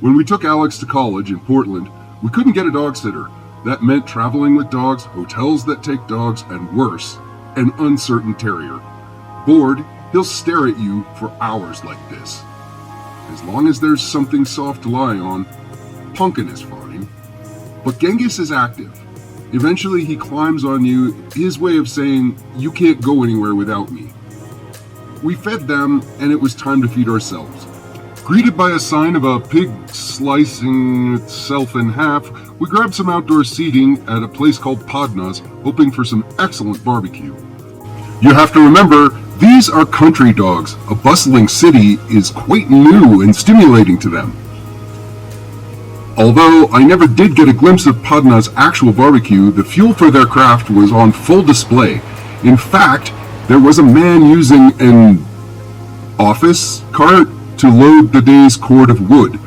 When we took Alex to college in Portland, we couldn't get a dog sitter. That meant traveling with dogs, hotels that take dogs, and worse, an uncertain terrier. Bored, he'll stare at you for hours like this. As long as there's something soft to lie on, Pumpkin is fine. But Genghis is active. Eventually he climbs on you, his way of saying, you can't go anywhere without me. We fed them, and it was time to feed ourselves. Greeted by a sign of a pig slicing itself in half, we grabbed some outdoor seating at a place called Podna's, hoping for some excellent barbecue. You have to remember, these are country dogs. A bustling city is quite new and stimulating to them. Although I never did get a glimpse of Podna's actual barbecue, the fuel for their craft was on full display. In fact, there was a man using an office cart to load the day's cord of wood.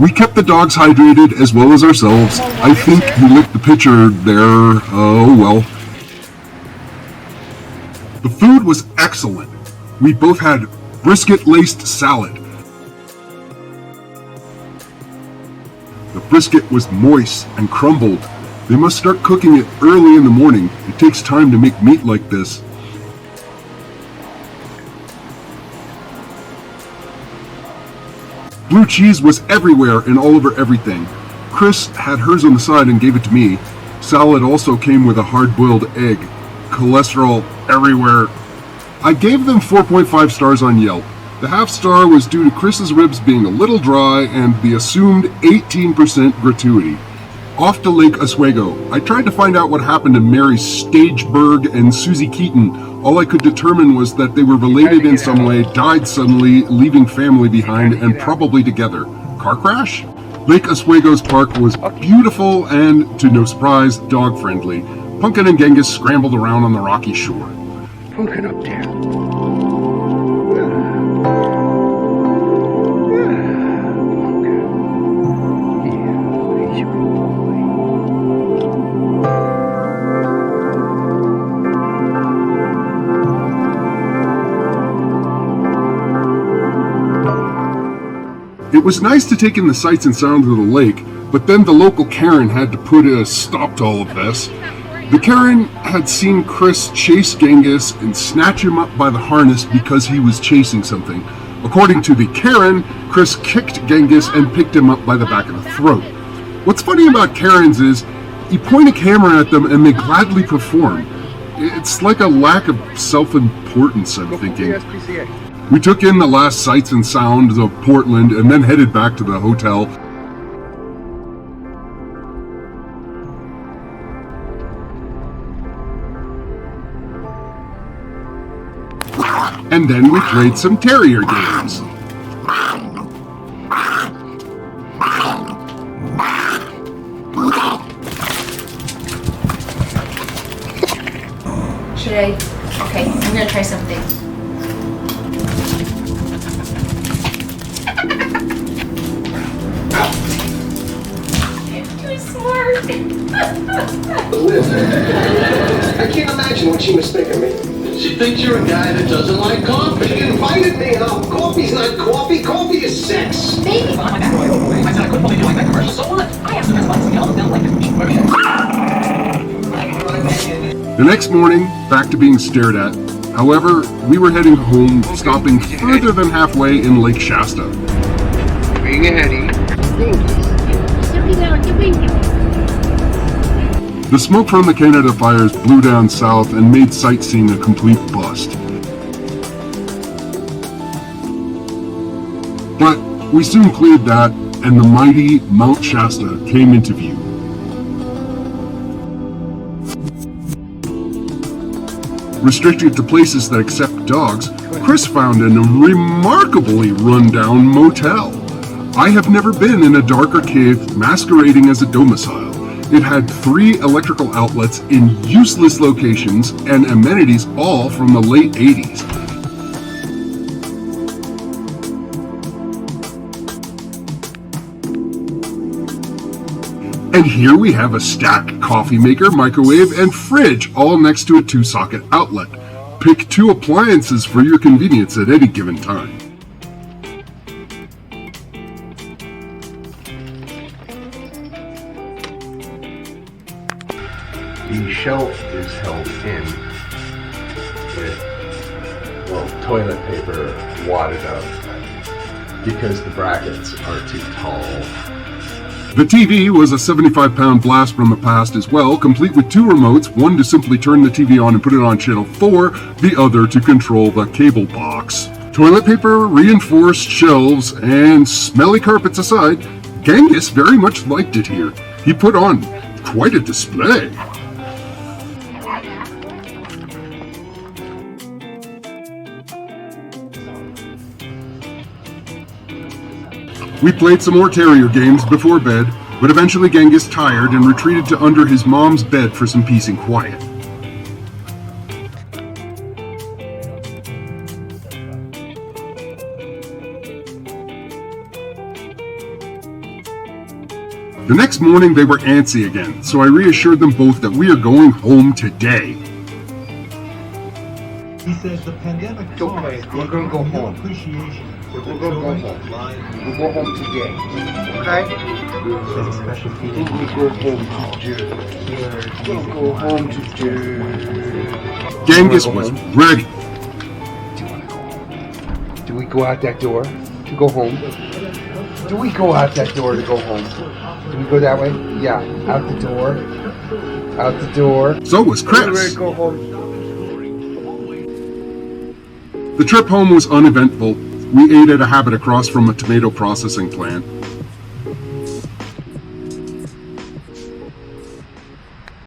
We kept the dogs hydrated as well as ourselves. I think he licked the pitcher there. Oh well. The food was excellent. We both had brisket-laced salad. The brisket was moist and crumbled. They must start cooking it early in the morning. It takes time to make meat like this. Blue cheese was everywhere and all over everything. Chris had hers on the side and gave it to me. Salad also came with a hard-boiled egg. Cholesterol everywhere. I gave them 4.5 stars on Yelp. The half star was due to Chris's ribs being a little dry and the assumed 18% gratuity. Off to Lake Oswego. I tried to find out what happened to Mary Stageberg and Susie Keaton. All I could determine was that they were related in some way, died suddenly, leaving family behind, and probably together. Car crash? Lake Oswego's park was beautiful and, to no surprise, dog-friendly. Pumpkin and Genghis scrambled around on the rocky shore. Pumpkin up there. It was nice to take in the sights and sounds of the lake, but then the local Karen had to put a stop to all of this. The Karen had seen Chris chase Genghis and snatch him up by the harness because he was chasing something. According to the Karen, Chris kicked Genghis and picked him up by the back of the throat. What's funny about Karens is, you point a camera at them and they gladly perform. It's like a lack of self-importance, I'm thinking. We took in the last sights and sounds of Portland and then headed back to the hotel. And then we played some terrier games. Should I? Okay, I'm gonna try something. Too smart. I can't imagine what she mistaken me. She thinks you're a guy that doesn't like coffee. She invited me out. Coffee's not coffee. Coffee is sex. Maybe. I said I couldn't believe you like that commercial, so what? I have some response to the like this. The next morning, back to being stared at. However, we were heading home, stopping further than halfway in Lake Shasta. Being a heady. The smoke from the Canada fires blew down south and made sightseeing a complete bust. But we soon cleared that, and the mighty Mount Shasta came into view. Restricted to places that accept dogs, Chris found a remarkably run-down motel. I have never been in a darker cave masquerading as a domicile. It had 3 electrical outlets in useless locations and amenities all from the late 80s. And here we have a stack coffee maker, microwave, and fridge all next to a 2-socket outlet. Pick 2 appliances for your convenience at any given time. The shelf is held in with, well, toilet paper wadded up because the brackets are too tall. The TV was a 75-pound blast from the past as well, complete with 2 remotes, one to simply turn the TV on and put it on channel 4, the other to control the cable box. Toilet paper, reinforced shelves, and smelly carpets aside, Genghis very much liked it here. He put on quite a display. We played some more terrier games before bed, but eventually Genghis tired and retreated to under his mom's bed for some peace and quiet. The next morning they were antsy again, so I reassured them both that we are going home today. He says the pandemic Okay, we're gonna go home. appreciation for the We're gonna go joy home. of life. We'll go home today. Okay? There's a special feeling. We'll go home to do. We'll go home to do. Genghis was ready. Do you want to go home? Do we go out that door to go home? Do we go out that door to go home? Do we go that way? Yeah, out the door. Out the door. So was We're ready Chris. to go home. The trip home was uneventful. We ate at a habit across from a tomato processing plant.